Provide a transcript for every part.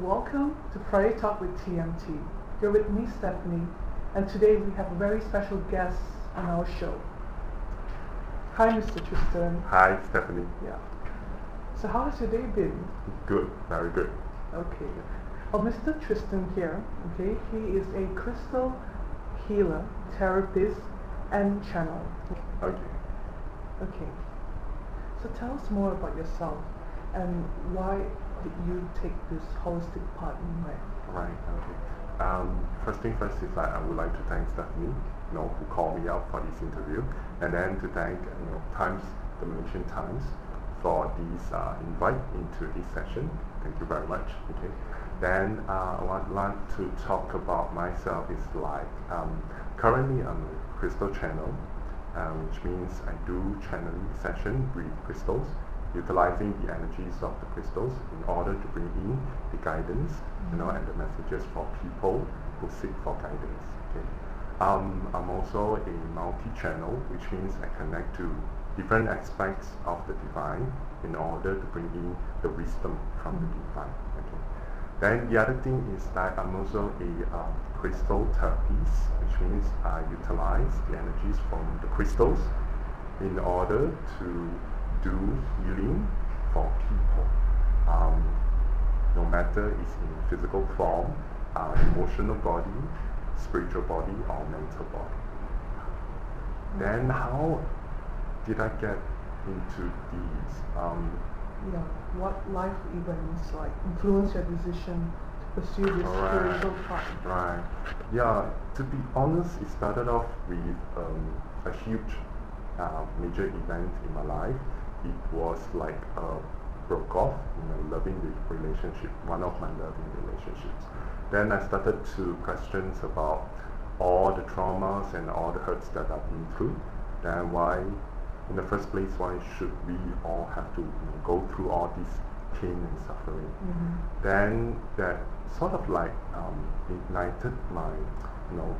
welcome to Friday Talk with TMT. You're with me, Stephanie, and today we have a very special guest on our show. Hi, Mr. Tristan. Hi, Stephanie. Yeah. So how has your day been? Good, very good. Okay. Well, Mr. Tristan here, okay, he is a crystal healer, therapist, and channel. Okay. Okay. So tell us more about yourself and why did you take this holistic part in life? Right, okay. First thing first is I would like to thank Stephanie, who called me out for this interview, and then to thank, the Malaysian Times for this invite into this session. Thank you very much. Okay. Then I would like to talk about myself. Is like currently I'm a crystal channel, which means I do channeling session with crystals, utilizing the energies of the crystals in order to bring in the guidance, and the messages for people who seek for guidance. Okay. I'm also a multi-channel, which means I connect to different aspects of the divine in order to bring in the wisdom from the divine. Okay. Then the other thing is that I'm also a crystal therapist, which means I utilize the energies from the crystals in order to do healing for people, no matter it's in physical form, emotional body, spiritual body, or mental body. Then how did I get into these? What life events like influence your decision to pursue this spiritual path? Right. Yeah. To be honest, it started off with a huge major event in my life. It was like broke off in a loving relationship, one of my loving relationships. Then I started to question about all the traumas and all the hurts that I've been through. Then why, in the first place, why should we all have to go through all this pain and suffering? Then that sort of like ignited my,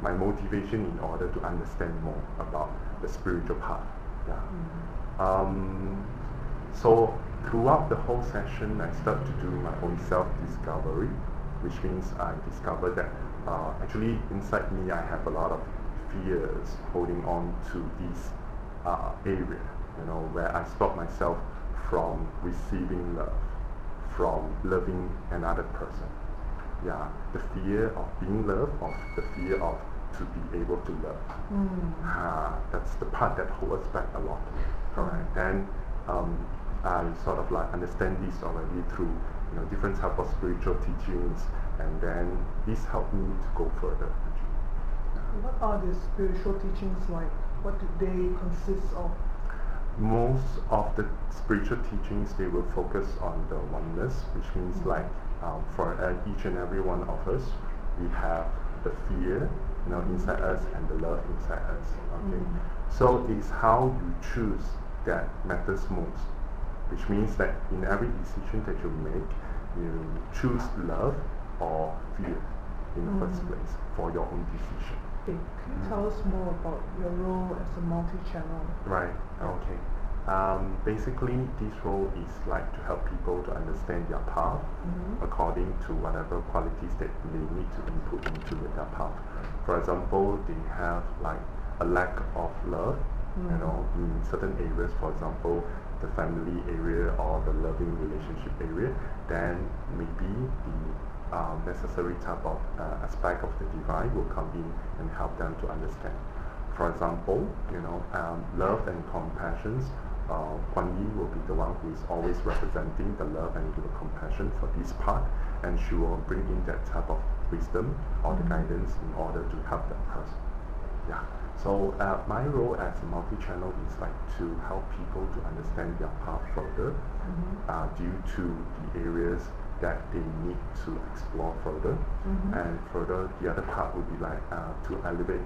my motivation in order to understand more about the spiritual path. Yeah. So throughout the whole session, I started to do my own self-discovery, which means I discovered that actually inside me I have a lot of fears holding on to this area, where I stop myself from receiving love, from loving another person. Yeah, the fear of being loved, or the fear of to be able to love. That's the part that holds us back a lot. Alright, then I sort of like understand this already through different type of spiritual teachings, and then this helped me to go further. What are the spiritual teachings like? What do they consist of? Most of the spiritual teachings, they will focus on the oneness, which means like for each and every one of us, we have the fear inside us and the love inside us. Okay, so it's how you choose that matters most, which means that in every decision that you make, you choose love or fear in the first place for your own decision. Okay. Can you tell us more about your role as a multi-channel? Right, okay. Basically, this role is like to help people to understand their path according to whatever qualities that they need to input into their path. For example, they have like a lack of love, in certain areas, for example, the family area or the loving relationship area, then maybe the necessary type of aspect of the divine will come in and help them to understand. For example, love and compassion, Kuan Yin will be the one who is always representing the love and the compassion for this part, and she will bring in that type of wisdom or the guidance in order to help that person. Yeah. So my role as a multi-channel is like to help people to understand their path further, due to the areas that they need to explore further, and further the other part would be like to elevate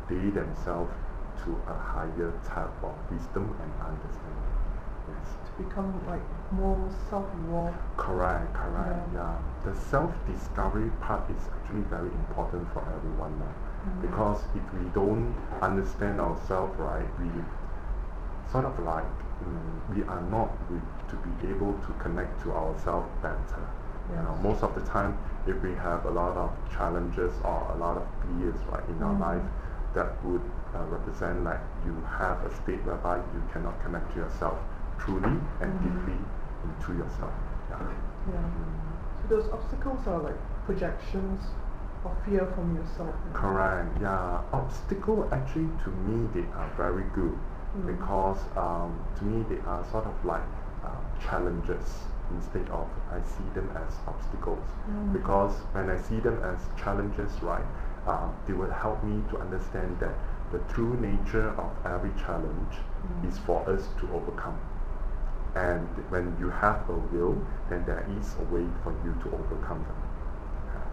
they themselves to a higher type of wisdom and understanding. Yes. To become like more self-aware. Correct. Yeah. The self-discovery part is actually very important for everyone now, because if we don't understand ourselves right, we sort of like we are not to be able to connect to ourselves better. Yes. Most of the time, if we have a lot of challenges or a lot of fears, right, in our life, that would represent like you have a state whereby you cannot connect to yourself truly and deeply into yourself. Yeah. So those obstacles are like projections of fear from yourself. Correct. Yeah. Obstacle actually to me they are very good because to me they are sort of like challenges instead of I see them as obstacles. Because when I see them as challenges, right, they will help me to understand that the true nature of every challenge is for us to overcome. And when you have a will, then there is a way for you to overcome them.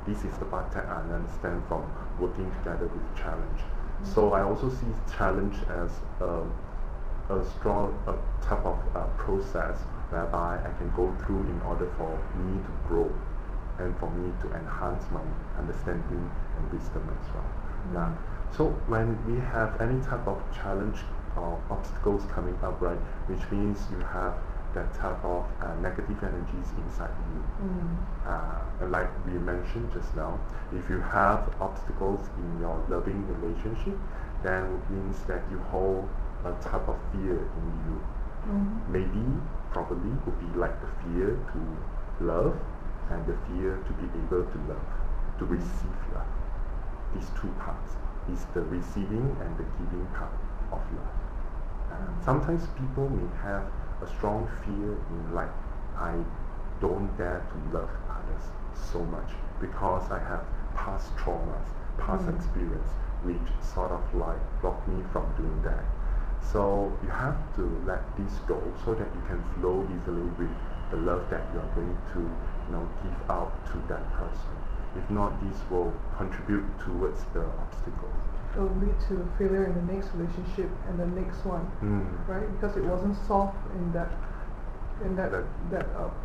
This is the part that I understand from working together with challenge. So I also see challenge as a strong type of process whereby I can go through in order for me to grow and for me to enhance my understanding and wisdom as well. Yeah. So when we have any type of challenge or obstacles coming up, right, which means you have that type of negative energies inside you. And like we mentioned just now, if you have obstacles in your loving relationship, then it means that you hold a type of fear in you. Maybe, probably, would be like the fear to love and the fear to be able to love, to receive love. These two parts is the receiving and the giving part of love. Sometimes people may have a strong fear in like, I don't dare to love others so much because I have past traumas, past experience, which sort of like block me from doing that. So you have to let this go so that you can flow easily with the love that you are going to give out to that person. If not, this will contribute towards the obstacle. It will lead to failure in the next relationship and the next one, right? Because it wasn't solved in that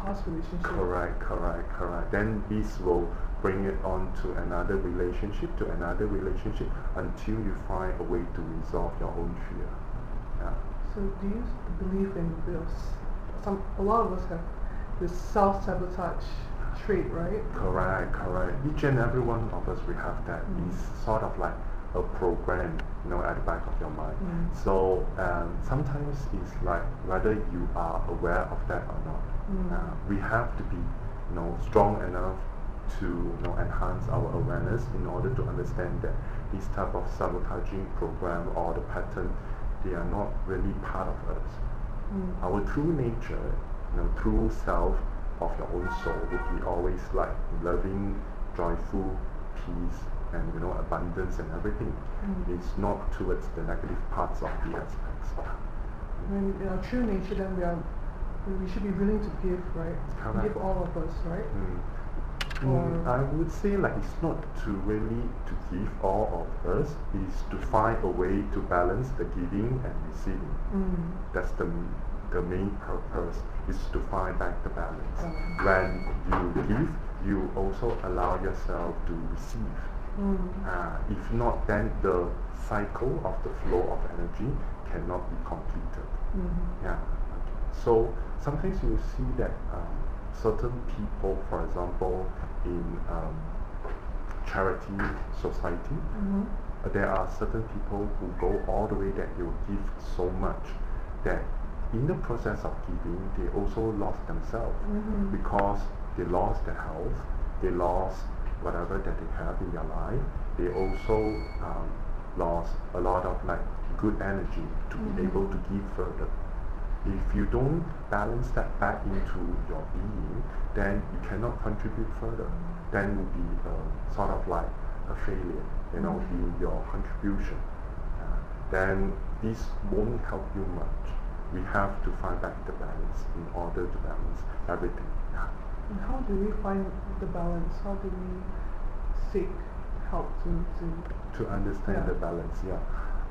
past relationship. Correct. Then this will bring it on to another relationship, until you find a way to resolve your own fear. Yeah. So do you believe in this? A lot of us have this self-sabotage trait, right? Correct. Each and every one of us, we have that. It's sort of like a program, at the back of your mind. So sometimes it's like whether you are aware of that or not. We have to be, strong enough to, enhance our awareness in order to understand that this type of sabotaging program or the pattern, they are not really part of us. Our true nature, true self of your own soul would be always like loving, joyful, peace, and abundance and everything. It's not towards the negative parts of the aspects. When in our true nature, then we should be willing to give, right? Correct. Give all of us, right? I would say like it's not to really to give all of us, it's to find a way to balance the giving and receiving. That's the main purpose, is to find back the balance. When you give, you also allow yourself to receive. If not, then the cycle of the flow of energy cannot be completed. Yeah. So sometimes you see that certain people, for example, in charity society, there are certain people who go all the way that they will give so much that in the process of giving, they also lost themselves because they lost their health, they lost whatever that they have in their life. They also lost a lot of like good energy to be able to give further. If you don't balance that back into your being, then you cannot contribute further. Then will be sort of like a failure, in your contribution. Then this won't help you much. We have to find back the balance in order to balance everything. And how do we find the balance? How do we seek help to understand the balance?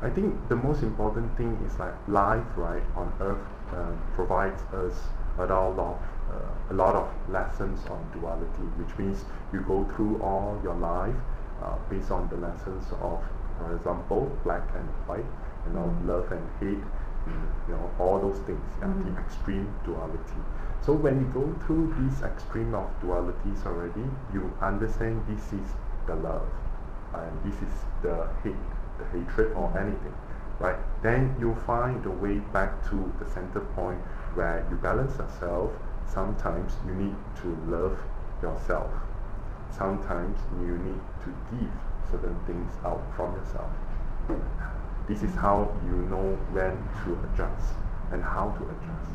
I think the most important thing is like life, right, on earth provides us a lot of lessons on duality, which means you go through all your life based on the lessons of, for example, black and white, love and hate. all those things, the extreme duality. So when you go through these extreme of dualities already, you understand this is the love, and this is the hate, the hatred or anything, right? Then you find the way back to the center point where you balance yourself. Sometimes you need to love yourself. Sometimes you need to give certain things out from yourself. This is how you know when to adjust and how to adjust.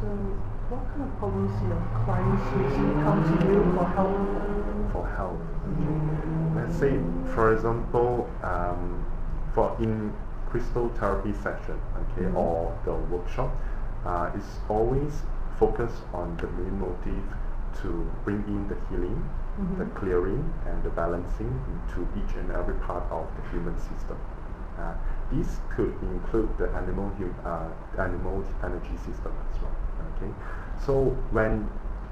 So, what kind of problems your clients usually come to you for help? For help. Let's say, for example, for in crystal therapy session, or the workshop, it's always focused on the main motive to bring in the healing, the clearing, and the balancing into each and every part of the human system. This could include the animal energy system as well. Okay, so when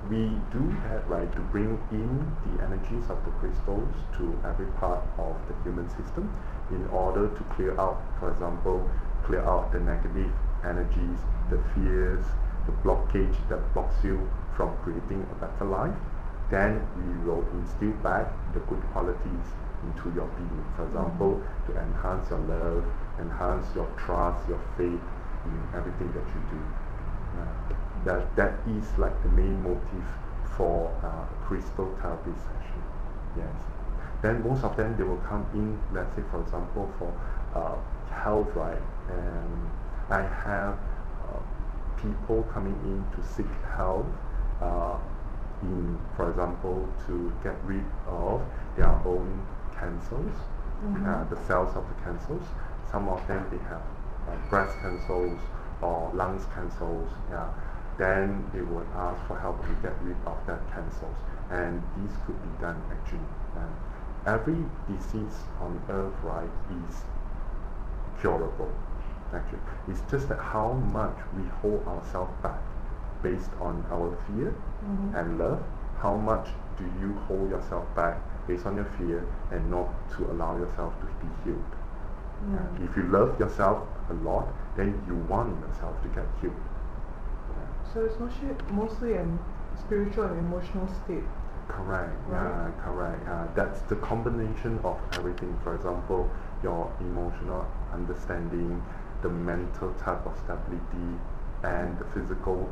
we do that, right, to bring in the energies of the crystals to every part of the human system, in order to clear out, for example, clear out the negative energies, the fears, the blockage that blocks you from creating a better life, then we will instill back the good qualities into your being. For example, to enhance your love, enhance your trust, your faith in everything that you do. That is like the main motive for a crystal therapy session. Yes. Then most of them, they will come in, let's say for example, for health, right? And I have people coming in to seek help in, for example, to get rid of their own cancers, the cells of the cancers. Some of them, they have breast cancers or lungs cancers. Then they would ask for help to get rid of that cancers, and this could be done actually. Every disease on earth, right, is curable. Actually, it's just that how much we hold ourselves back based on our fear and love. How much do you hold yourself back based on your fear and not to allow yourself to be healed? If you love yourself a lot, then you want yourself to get healed. So it's mostly a spiritual and emotional state. Correct. Right? Correct. That's the combination of everything. For example, your emotional understanding, the mental type of stability, and the physical,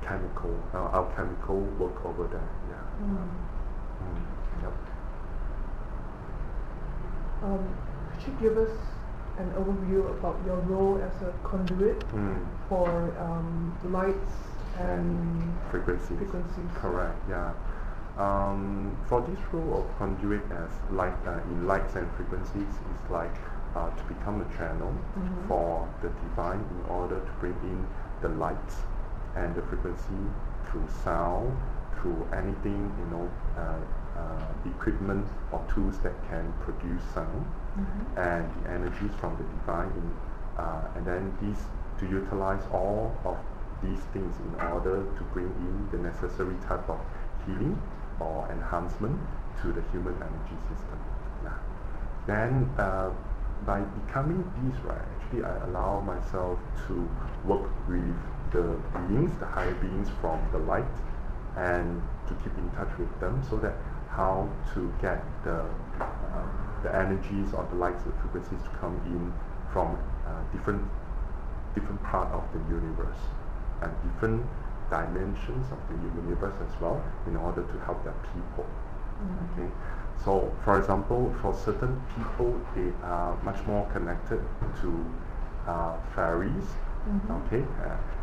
chemical, alchemical work over there. Yep. Could you give us an overview about your role as a conduit for lights and frequencies? Correct. For this role of conduit as light in lights and frequencies is like to become a channel for the divine in order to bring in the lights and the frequency through sound, through anything, equipment or tools that can produce sound, and the energies from the divine, and then to utilize all of these things in order to bring in the necessary type of healing or enhancement to the human energy system. Then by becoming these, right, actually I allow myself to work with the beings, the higher beings from the light, and to keep in touch with them, so that how to get the energies or the lights, the frequencies to come in from different part of the universe and different dimensions of the universe as well, in order to help their people. Okay. So, for example, for certain people, they are much more connected to fairies. Okay.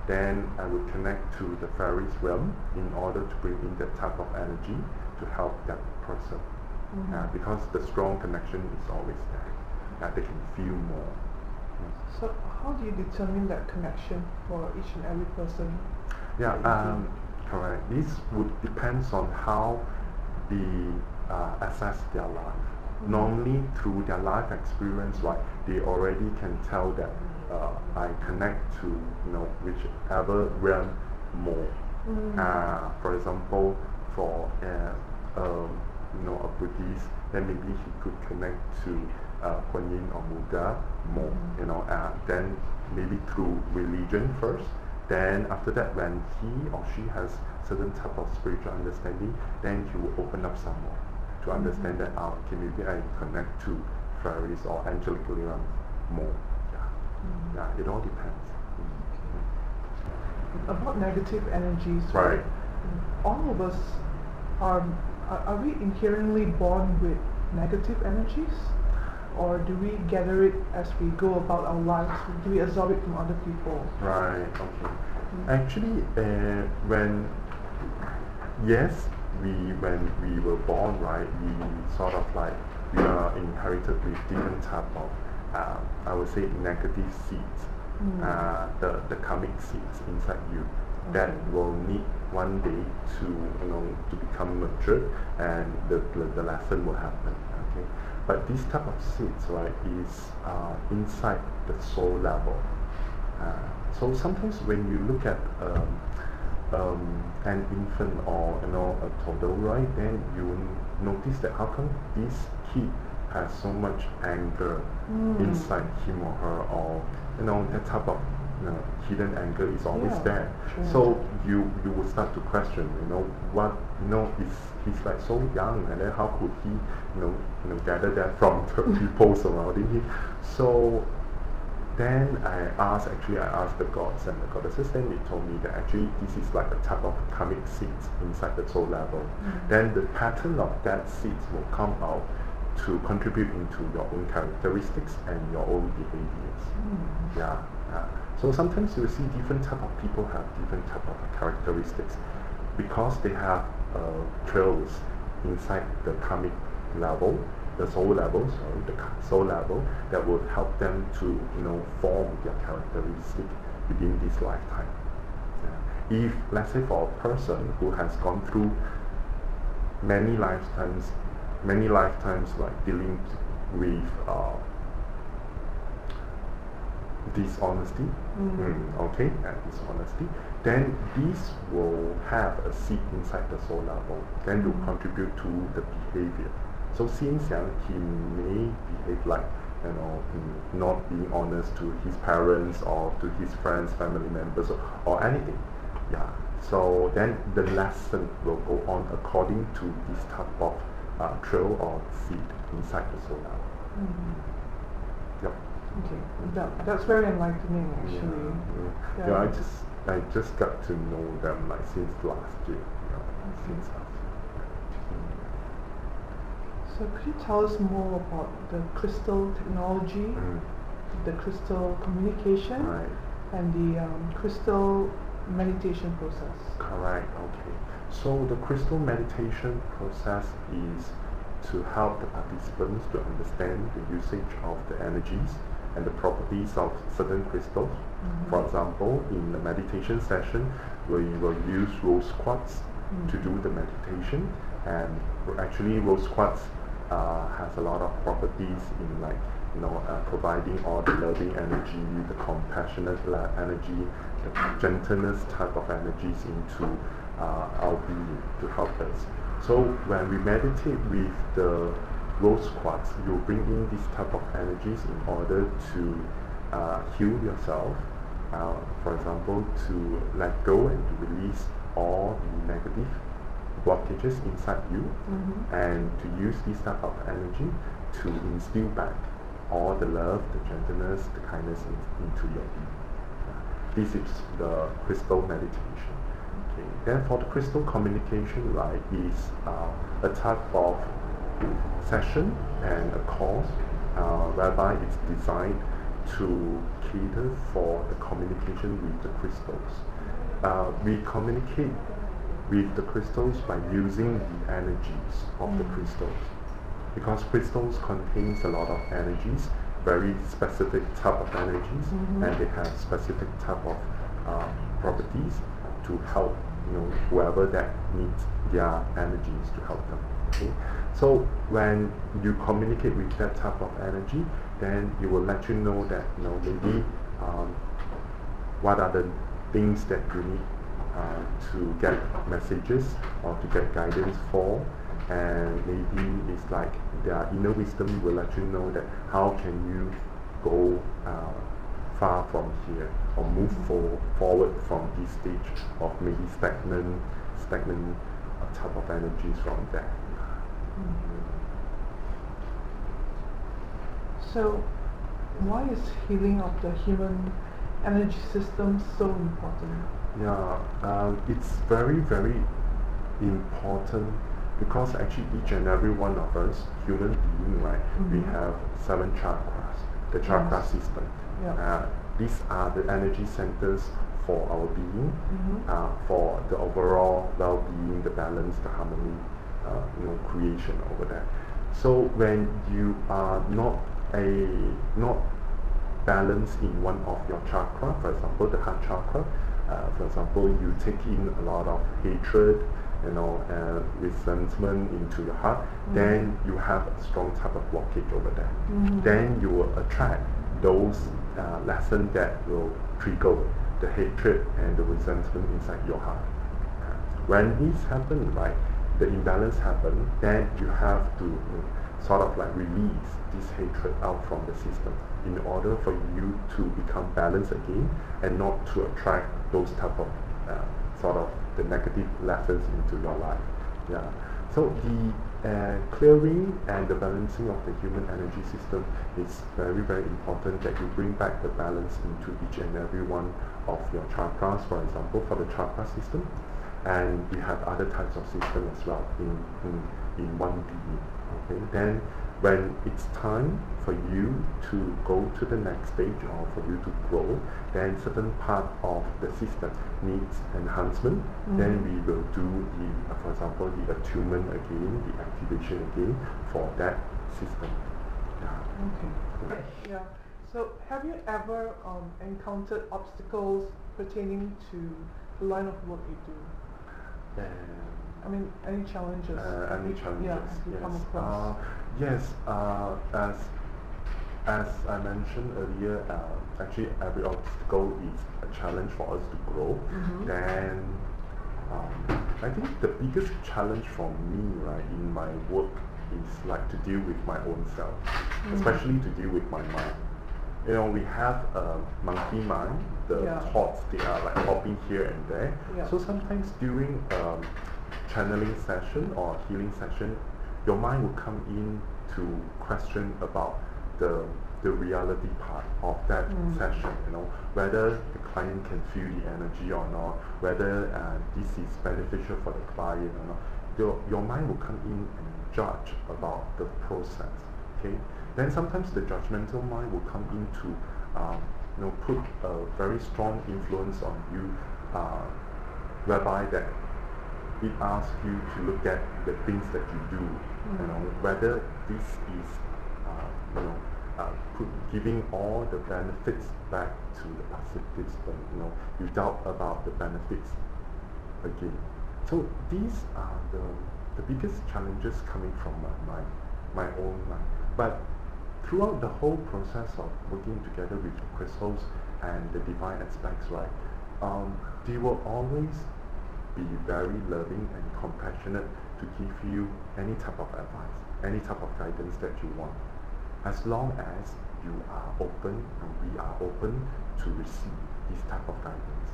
Then I would connect to the fairies realm in order to bring in that type of energy to help that person. Because the strong connection is always there. They can feel more. So how do you determine that connection for each and every person? Correct. This would depends on how they assess their life. Normally, through their life experience, right, they already can tell that I connect to whichever realm more. For example, for a Buddhist, then maybe he could connect to Kuan Yin or Buddha more, then maybe through religion first. Then after that, when he or she has certain type of spiritual understanding, then he will open up some more to understand that, okay, maybe I connect to fairies or angelic realm more. Yeah, it all depends. About negative energies, Right. all of us are we inherently born with negative energies, or do we gather it as we go about our lives? Do we absorb it from other people? Right. Okay. Actually, when we were born, right, we sort of like we are inherited with different type of I would say negative seeds, the karmic seeds inside you that will need one day to become mature, and the lesson will happen. Okay, but this type of seeds, right, is inside the soul level. So sometimes when you look at an infant or a toddler, right, then you will notice that how come this kid has so much anger inside him or her, or that type of hidden anger is always there. Sure. So you will start to question, what he's like so young, and then how could he gather that from the people surrounding him? So then I asked the gods and the goddesses, then they told me that actually this is like a type of karmic seeds inside the soul level. Then the pattern of that seeds will come out to contribute into your own characteristics and your own behaviors. So sometimes you see different type of people have different type of characteristics because they have trails inside the karmic level, the soul level, that would help them to form their characteristic within this lifetime. If let's say for a person who has gone through many lifetimes like dealing with dishonesty, dishonesty, then this will have a seed inside the soul level, then to contribute to the behavior. So since young, he may behave like not being honest to his parents or to his friends, family members, or anything. So then the lesson will go on according to this type of trail or seed inside the soul level. Yep. Okay, that's very enlightening, actually. I just got to know them like since last year. Since So could you tell us more about the crystal technology, the crystal communication, and the crystal meditation process? Correct. Okay. So the crystal meditation process is to help the participants to understand the usage of the energies and the properties of certain crystals. For example, in the meditation session, we will use rose quartz to do the meditation, and actually rose quartz has a lot of properties in providing all the loving energy, the compassionate energy, the gentleness type of energies into our being to help us. So when we meditate with the rose quartz, you bring in this type of energies in order to heal yourself. For example, to let go and to release all the negative blockages inside you, and to use this type of energy to instill back all the love, the gentleness, the kindness into your being. This is the crystal meditation. Okay. Then for the crystal communication, right, is a type of session and a course whereby it's designed to cater for the communication with the crystals. We communicate with the crystals by using the energies of the crystals, because crystals contains a lot of energies, very specific type of energies, and they have specific type of properties to help whoever that needs their energies to help them. Okay? So when you communicate with that type of energy, then it will let you know that maybe what are the things that you need to get messages or to get guidance for, and maybe it's like their inner wisdom will let you know that how can you go far from here, or move forward from this stage of maybe stagnant type of energies from there. So, why is healing of the human energy system so important? Yeah, it's very, very important because actually each and every one of us, human being, right, we have 7 chakras, the chakra system. Yeah. These are the energy centers for our being, for the overall well-being, the balance, the harmony, creation over there. So when you are not balanced in one of your chakra, for example the heart chakra, for example you take in a lot of hatred, resentment into your heart, then you have a strong type of blockage over there. Then you will attract those lessons that will trigger the hatred and the resentment inside your heart. When this happens, right, the imbalance happens, then you have to sort of like release this hatred out from the system in order for you to become balanced again and not to attract those type of sort of the negative lessons into your life. Yeah. So the clearing and the balancing of the human energy system is very, very important, that you bring back the balance into each and every one of your chakras, for example, for the chakra system. And we have other types of system as well in one being. Okay, then when it's time for you to go to the next stage or for you to grow, then certain part of the system needs enhancement. Then we will do the, for example, the attunement again, the activation again for that system. Yeah. Okay. Yeah. So have you ever encountered obstacles pertaining to the line of work you do? I mean, any challenges? Any challenges? Yeah, have you come across? Yes. As I mentioned earlier, actually every obstacle is a challenge for us to grow. Then I think the biggest challenge for me, right, in my work is like to deal with my own self, especially to deal with my mind. We have a monkey mind. The thoughts, they are like hopping here and there. So sometimes during channeling session or healing session, your mind will come in to question about the reality part of that session, whether the client can feel the energy or not, whether this is beneficial for the client or not. Your mind will come in and judge about the process. Okay. Then sometimes the judgmental mind will come in to put a very strong influence on you, whereby that it asks you to look at the things that you do, whether this is giving all the benefits back to the participants, you doubt about the benefits again. So these are the biggest challenges coming from my own mind. But throughout the whole process of working together with the crystals and the divine aspects, right, they will always be very loving and compassionate to give you any type of advice, any type of guidance that you want, as long as you are open and we are open to receive this type of guidance.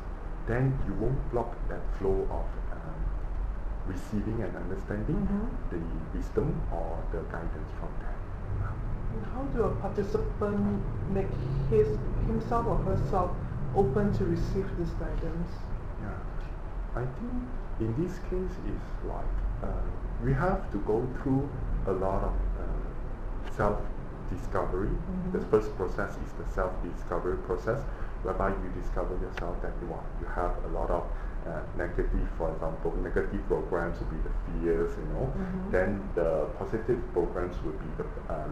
Then you won't block that flow of receiving and understanding the wisdom or the guidance from that. How do a participant make himself or herself open to receive this guidance? Yeah, I think in this case it's like we have to go through a lot of self-discovery. The first process is the self-discovery process, whereby you discover yourself that you have a lot of negative, for example, negative programs will be the fears, then the positive programs will be the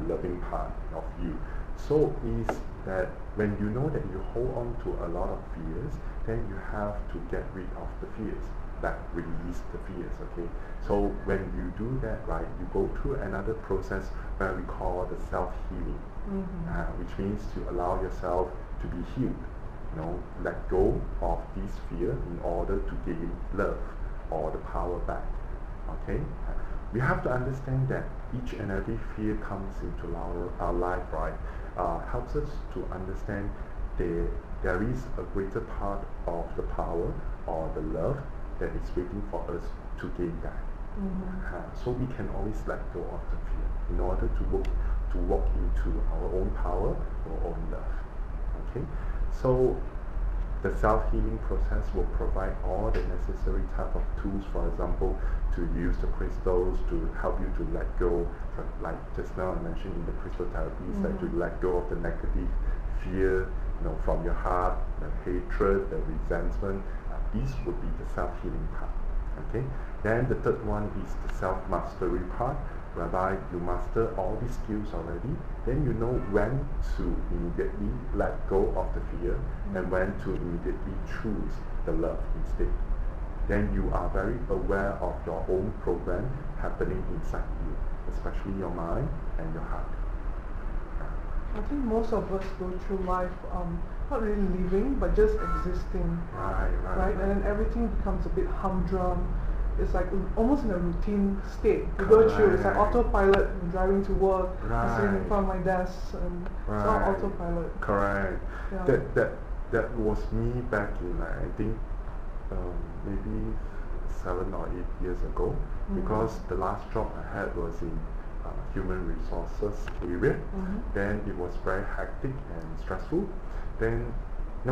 loving part of you. So is that when you know that you hold on to a lot of fears, then you have to get rid of the fears, like release the fears, okay? So when you do that, right, you go through another process where we call the self-healing, which means to allow yourself to be healed. Let go of this fear in order to gain love or the power back. Okay? We have to understand that each and every fear comes into our life, right? Helps us to understand there is a greater part of the power or the love that is waiting for us to gain back. So we can always let go of the fear in order to walk into our own power, our own love. Okay, so the self-healing process will provide all the necessary type of tools, for example, to use the crystals to help you to let go, like just now I mentioned in the crystal therapies, like to let go of the negative fear, from your heart, the hatred, the resentment. These would be the self-healing part. Okay. Then the third one is the self-mastery part, whereby you master all these skills already. Then you know when to immediately let go of the fear and when to immediately choose the love instead. Then you are very aware of your own program happening inside you, especially your mind and your heart. I think most of us go through life not really living, but just existing. Right? And then everything becomes a bit humdrum. It's like almost in a routine state. You go through, it's like autopilot. I'm driving to work, I'm sitting in front of my desk, and it's all autopilot. Correct. Yeah. That was me back in, I think, maybe 7 or 8 years ago, because the last job I had was in human resources area. Then it was very hectic and stressful. Then,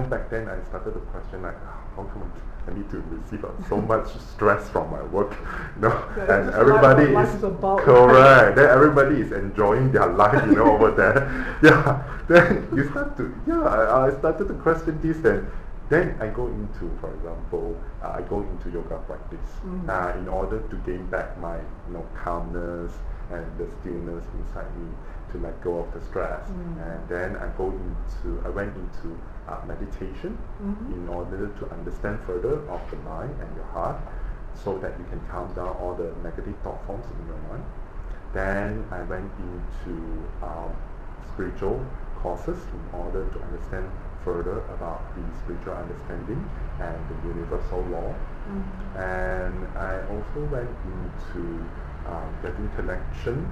back then I started to question, like, how come I need to receive so much stress from my work, and everybody is correct. Then everybody is enjoying their life, over there. Then you start to, I started to question this. Then I go into, for example, I go into yoga practice in order to gain back my, calmness and the stillness inside me, to let go of the stress. And then I went into meditation in order to understand further of the mind and your heart, so that you can calm down all the negative thought forms in your mind. Then I went into spiritual courses in order to understand further about the spiritual understanding and the universal law. And I also went into getting connection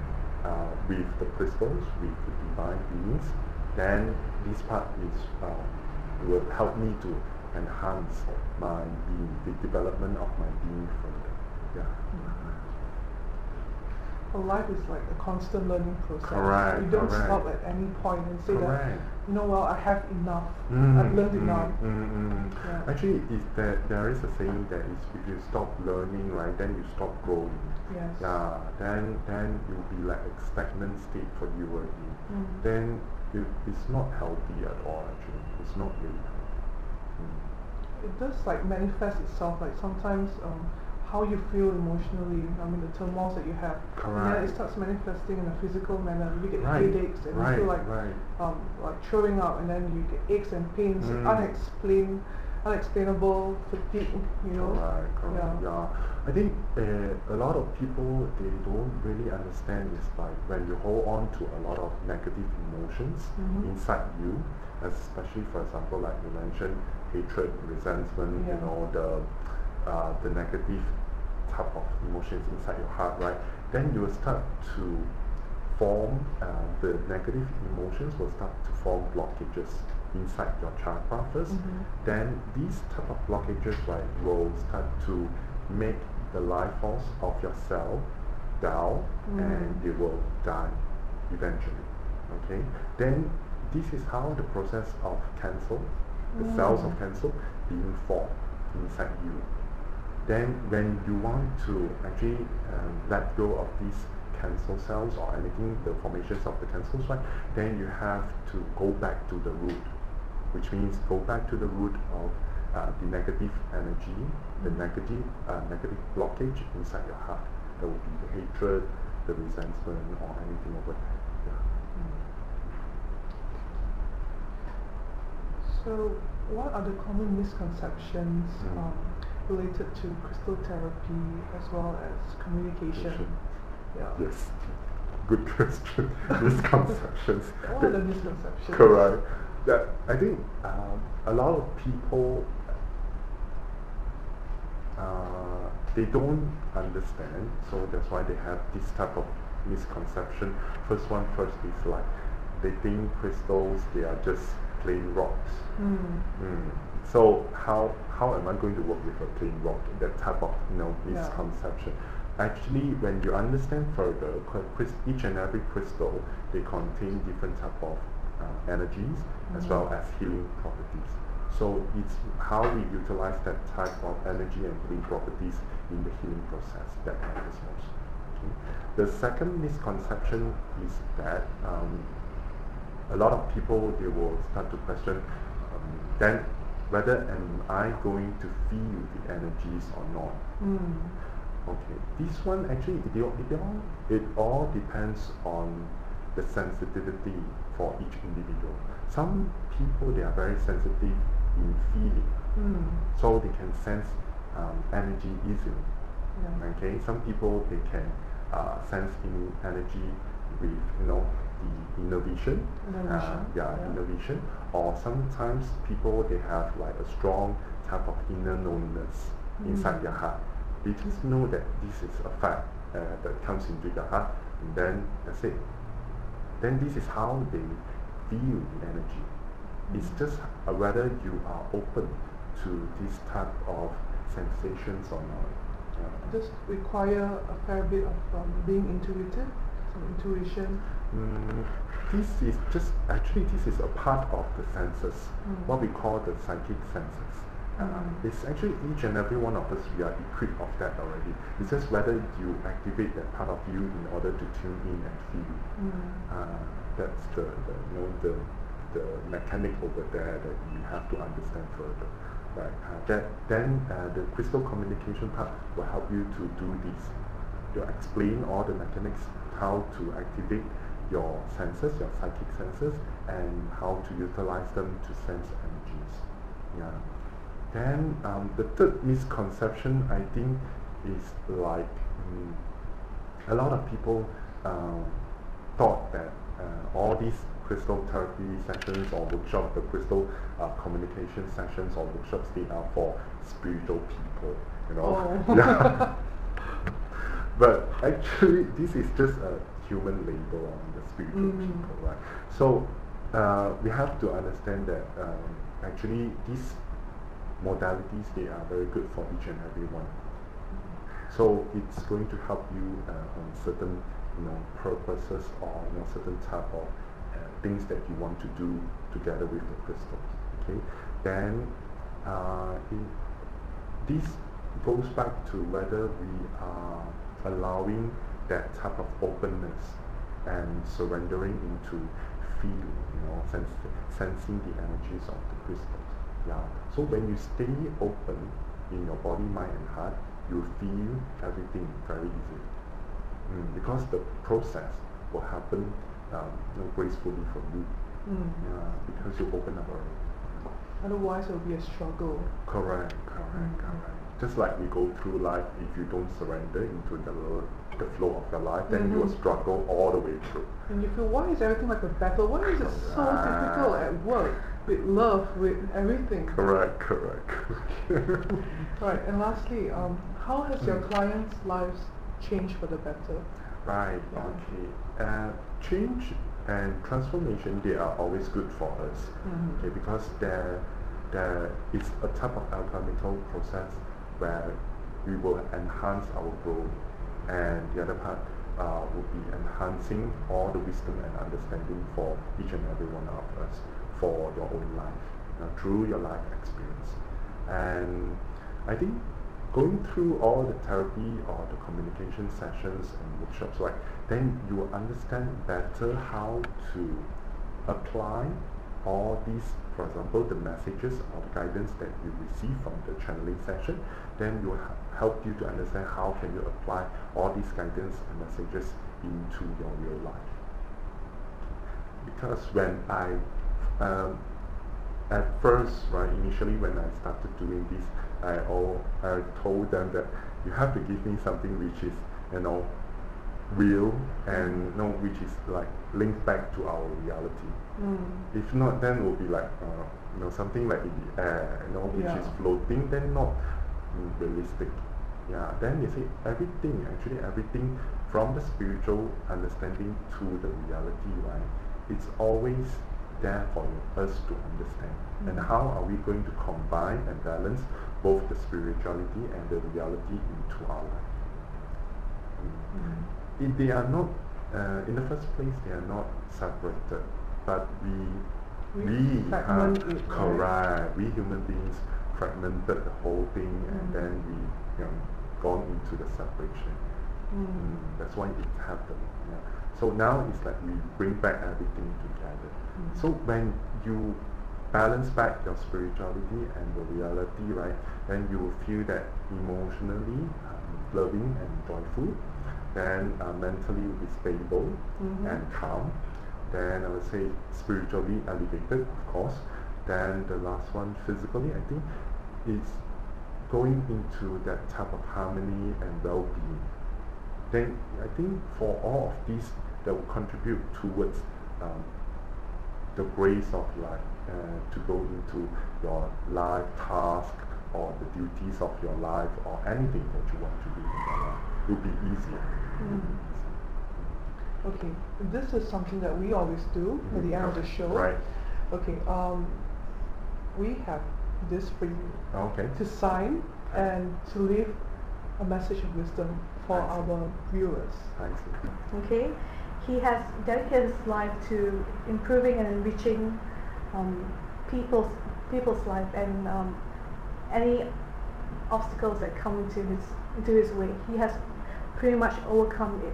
with the crystals, with the divine beings. Then this part will help me to enhance my being, the development of my being further. Well, life is like a constant learning process. Correct. You don't stop at any point and say that, well, I have enough. I've learned enough. Actually, there is a saying that if you stop learning, right, then you stop growing. Yes. Then you'll be like a stagnant state for you already. Then it's not healthy at all. Actually, it's not really healthy. It does like manifest itself. Like sometimes how you feel emotionally, the turmoils that you have. Correct. And then it starts manifesting in a physical manner. You get headaches and you feel like throwing up, and then you get aches and pains, unexplainable fatigue, Correct. I think a lot of people, they don't really understand is like when you hold on to a lot of negative emotions inside you, especially, for example, like you mentioned, hatred, resentment, the negative type of emotions inside your heart, right? Then you will start to form, the negative emotions will start to form blockages inside your chakra first. Then these type of blockages, right, will start to make the life force of your cell down, and it will die eventually. Okay? Then this is how the process of cancer, the cells of cancer being formed inside you. Then when you want to actually let go of these cancer cells or anything, the formations of the cancer cells, right, then you have to go back to the root, which means go back to the root of the negative energy, the negative blockage inside your heart. That would be the hatred, the resentment, or anything over there. So what are the common misconceptions related to crystal therapy as well as communication? Yes, good question. Misconceptions. What are the misconceptions? Correct. I think a lot of people they don't understand, so that's why they have this type of misconception. First is like they think crystals, they are just plain rocks. So how am I going to work with a plain rock? That type of misconception. Actually, when you understand further, each and every crystal, they contain different type of energies as well as healing properties. So it's how we utilize that type of energy and healing properties in the healing process that matters most. Okay? The second misconception is that a lot of people, they will start to question then whether am I going to feel the energies or not. Okay, this one actually it all depends on the sensitivity for each individual. Some people, they are very sensitive in feeling, so they can sense energy easily. Okay, some people, they can sense energy with the inner vision. Inner vision. Or sometimes people, they have like a strong type of inner knowingness inside their heart. They just know that this is a fact that comes into their heart, and then that's it. Then this is how they feel the energy. It's just whether you are open to this type of sensations or not. Does require a fair bit of being intuitive, some intuition? This is a part of the senses, what we call the psychic senses. It's actually each and every one of us, we are equipped of that already. It's just whether you activate that part of you in order to tune in and feel. That's the mechanic over there that we have to understand further. Right. Then the crystal communication part will help you to do this. To explain all the mechanics, how to activate your senses, your psychic senses, and how to utilize them to sense energies. Then the third misconception, I think, is like a lot of people thought that all these crystal therapy sessions or workshops, the crystal communication sessions or workshops, they are for spiritual people, But actually, this is just a human label on the spiritual people, right? So we have to understand that actually these modalities, they are very good for each and every one. So it's going to help you on certain purposes or certain type of things that you want to do together with the crystals. Okay, then this goes back to whether we are allowing that type of openness and surrendering into feeling, sensing the energies of the crystals. So when you stay open in your body, mind and heart, you feel everything very easily. Because the process will happen gracefully for you. Because you open up already. Otherwise it will be a struggle. Correct. Just like we go through life, if you don't surrender into the flow of your life, then you will struggle all the way through. And you feel, why is everything like a battle? Why is it so difficult at work, with love, with everything? Correct. Right, and lastly, how has your clients' lives changed for the better? Right, okay. Change and transformation, they are always good for us. Okay, because there is a type of alchemical process where we will enhance our growth, and the other part will be enhancing all the wisdom and understanding for each and every one of us for your own life, through your life experience. And I think going through all the therapy or the communication sessions and workshops, right, then you will understand better how to apply all these, for example, the messages or the guidance that you receive from the channeling session. Then it will help you to understand how can you apply all these guidance and messages into your real life. Because when I at first, right, initially when I started doing this, I told them that you have to give me something which is, real and which is like linked back to our reality. If not, then it will be like something like in the air, which is floating, then not realistic. Yeah, then you see everything, actually everything from the spiritual understanding to the reality, right? It's always there for us to understand. And how are we going to combine and balance both the spirituality and the reality into our life? If they are not, in the first place, they are not separated, but we fragment it, right? correct. We human beings fragmented the whole thing, and then we gone into the separation. That's why it happened. Yeah. So now it's like we bring back everything together. So when you balance back your spirituality and the reality, right, then you will feel that emotionally loving and joyful. Then mentally will be stable and calm. Then I would say spiritually elevated, of course. Then the last one, physically, I think, is going into that type of harmony and well-being. Then I think for all of these, that will contribute towards the grace of life, to go into your life task or the duties of your life or anything that you want to do in your life. It will be easier. Okay, this is something that we always do at the end of the show. Right. Okay, we have this for you Okay. to sign and to leave a message of wisdom for I see. our viewers. I see. Okay, he has dedicated his life to improving and enriching people's life, and any obstacles that come into his way, he has pretty much overcome it.